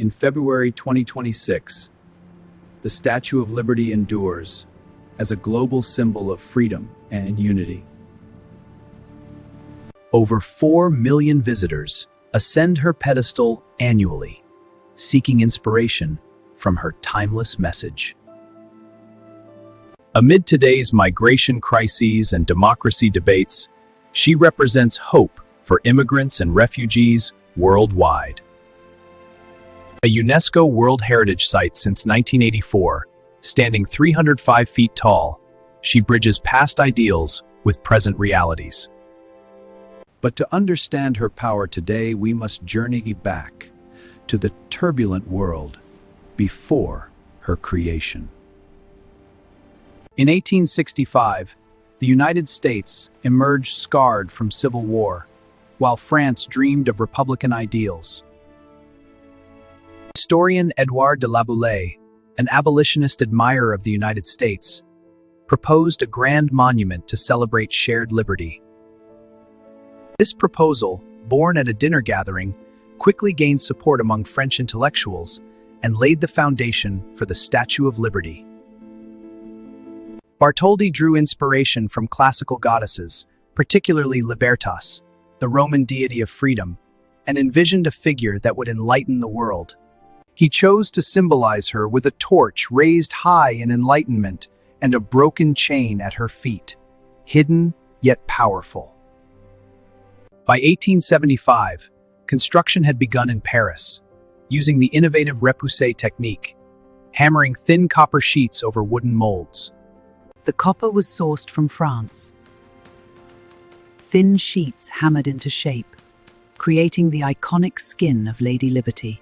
In February 2026, the Statue of Liberty endures as a global symbol of freedom and unity. Over 4 million visitors ascend her pedestal annually, seeking inspiration from her timeless message. Amid today's migration crises and democracy debates, she represents hope for immigrants and refugees worldwide. A UNESCO World Heritage Site since 1984, standing 305 feet tall, she bridges past ideals with present realities. But to understand her power today, we must journey back to the turbulent world before her creation. In 1865, the United States emerged scarred from civil war, while France dreamed of republican ideals. Historian Edouard de Laboulaye, an abolitionist admirer of the United States, proposed a grand monument to celebrate shared liberty. This proposal, born at a dinner gathering, quickly gained support among French intellectuals and laid the foundation for the Statue of Liberty. Bartholdi drew inspiration from classical goddesses, particularly Libertas, the Roman deity of freedom, and envisioned a figure that would enlighten the world. He chose to symbolize her with a torch raised high in enlightenment and a broken chain at her feet, hidden yet powerful. By 1875, construction had begun in Paris, using the innovative repoussé technique, hammering thin copper sheets over wooden molds. The copper was sourced from France. Thin sheets hammered into shape, creating the iconic skin of Lady Liberty.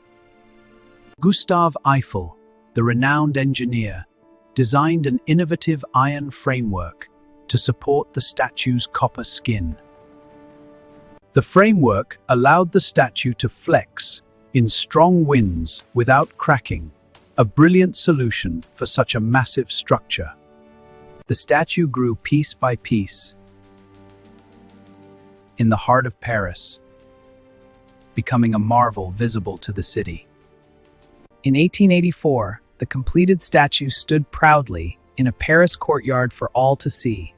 Gustave Eiffel, the renowned engineer, designed an innovative iron framework to support the statue's copper skin. The framework allowed the statue to flex in strong winds without cracking, a brilliant solution for such a massive structure. The statue grew piece by piece in the heart of Paris, becoming a marvel visible to the city. In 1884, the completed statue stood proudly in a Paris courtyard for all to see,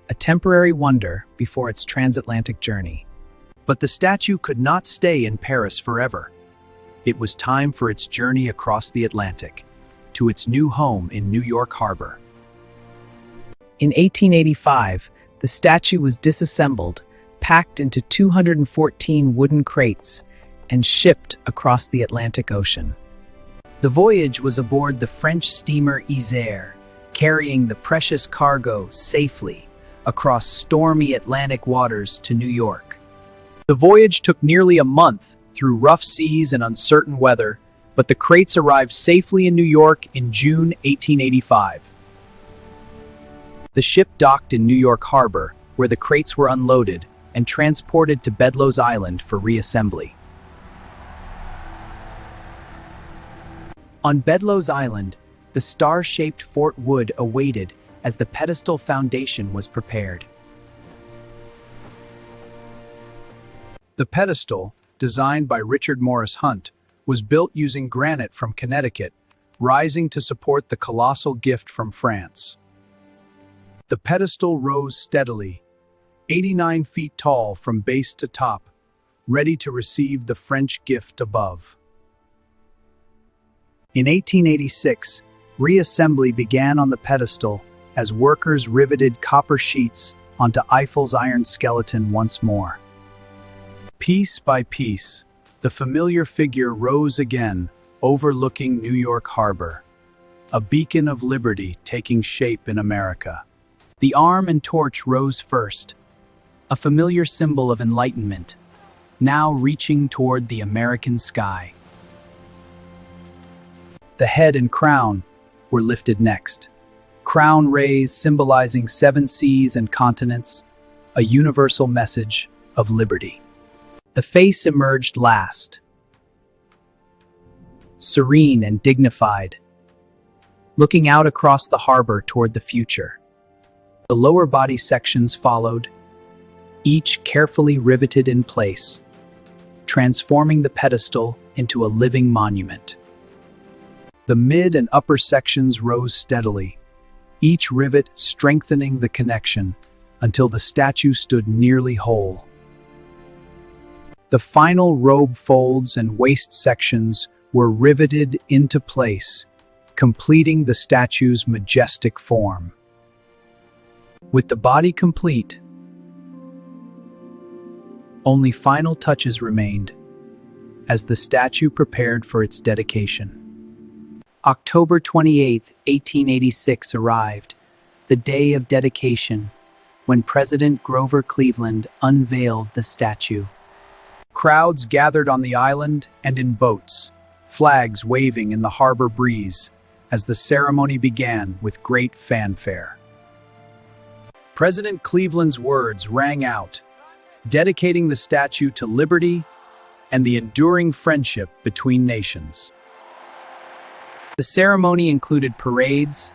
a temporary wonder before its transatlantic journey. But the statue could not stay in Paris forever. It was time for its journey across the Atlantic, to its new home in New York Harbor. In 1885, the statue was disassembled, packed into 214 wooden crates, and shipped across the Atlantic Ocean. The voyage was aboard the French steamer Isère, carrying the precious cargo safely across stormy Atlantic waters to New York. The voyage took nearly a month through rough seas and uncertain weather, but the crates arrived safely in New York in June 1885. The ship docked in New York Harbor, where the crates were unloaded and transported to Ellis Island for reassembly. On Ellis Island, the star-shaped Fort Wood awaited as the pedestal foundation was prepared. The pedestal, designed by Richard Morris Hunt, was built using granite from Connecticut, rising to support the colossal gift from France. The pedestal rose steadily, 89 feet tall from base to top, ready to receive the French gift above. In 1886, reassembly began on the pedestal as workers riveted copper sheets onto Eiffel's iron skeleton once more. Piece by piece, the familiar figure rose again, overlooking New York Harbor, a beacon of liberty taking shape in America. The arm and torch rose first, a familiar symbol of enlightenment, now reaching toward the American sky. The head and crown were lifted next. Crown raised, symbolizing 7 seas and continents, a universal message of liberty. The face emerged last, serene and dignified, looking out across the harbor toward the future. The lower body sections followed, each carefully riveted in place, transforming the pedestal into a living monument. The mid and upper sections rose steadily, each rivet strengthening the connection until the statue stood nearly whole. The final robe folds and waist sections were riveted into place, completing the statue's majestic form. With the body complete, only final touches remained as the statue prepared for its dedication. October 28, 1886 arrived, the day of dedication, when President Grover Cleveland unveiled the statue. Crowds gathered on the island and in boats, flags waving in the harbor breeze, as the ceremony began with great fanfare. President Cleveland's words rang out, dedicating the statue to liberty and the enduring friendship between nations. The ceremony included parades,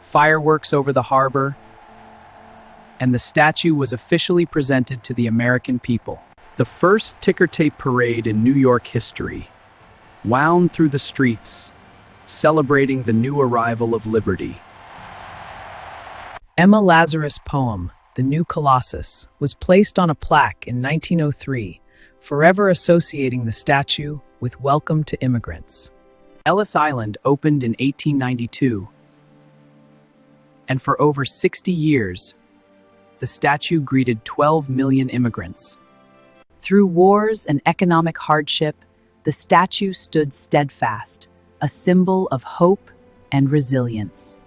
fireworks over the harbor, and the statue was officially presented to the American people. The first ticker tape parade in New York history wound through the streets, celebrating the new arrival of liberty. Emma Lazarus' poem, The New Colossus, was placed on a plaque in 1903, forever associating the statue with Welcome to Immigrants. Ellis Island opened in 1892, and for over 60 years, the statue greeted 12 million immigrants. Through wars and economic hardship, the statue stood steadfast, a symbol of hope and resilience.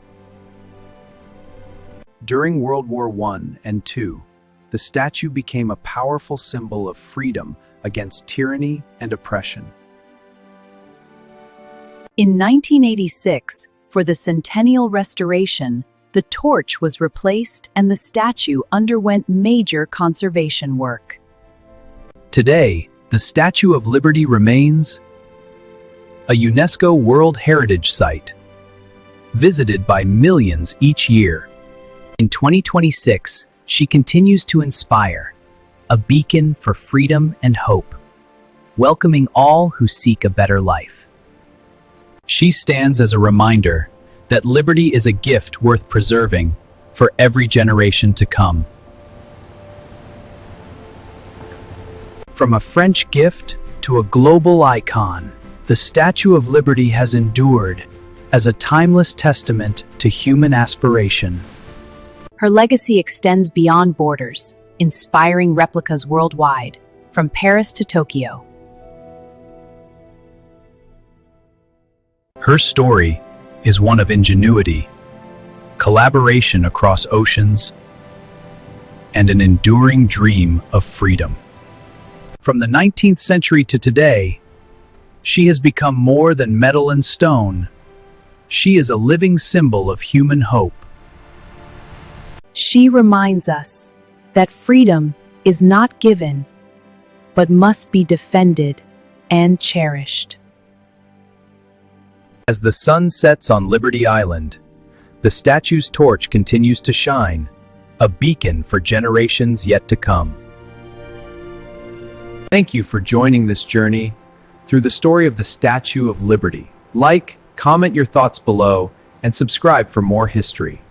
During World War I and II, the statue became a powerful symbol of freedom against tyranny and oppression. In 1986, for the centennial restoration, the torch was replaced and the statue underwent major conservation work. Today, the Statue of Liberty remains a UNESCO World Heritage Site, visited by millions each year. In 2026, she continues to inspire, a beacon for freedom and hope, welcoming all who seek a better life. She stands as a reminder that liberty is a gift worth preserving for every generation to come. From a French gift to a global icon, the Statue of Liberty has endured as a timeless testament to human aspiration. Her legacy extends beyond borders, inspiring replicas worldwide, from Paris to Tokyo. Her story is one of ingenuity, collaboration across oceans, and an enduring dream of freedom. From the 19th century to today, she has become more than metal and stone. She is a living symbol of human hope. She reminds us that freedom is not given, but must be defended and cherished. As the sun sets on Liberty Island, the statue's torch continues to shine, a beacon for generations yet to come. Thank you for joining this journey through the story of the Statue of Liberty. Like, comment your thoughts below, and subscribe for more history.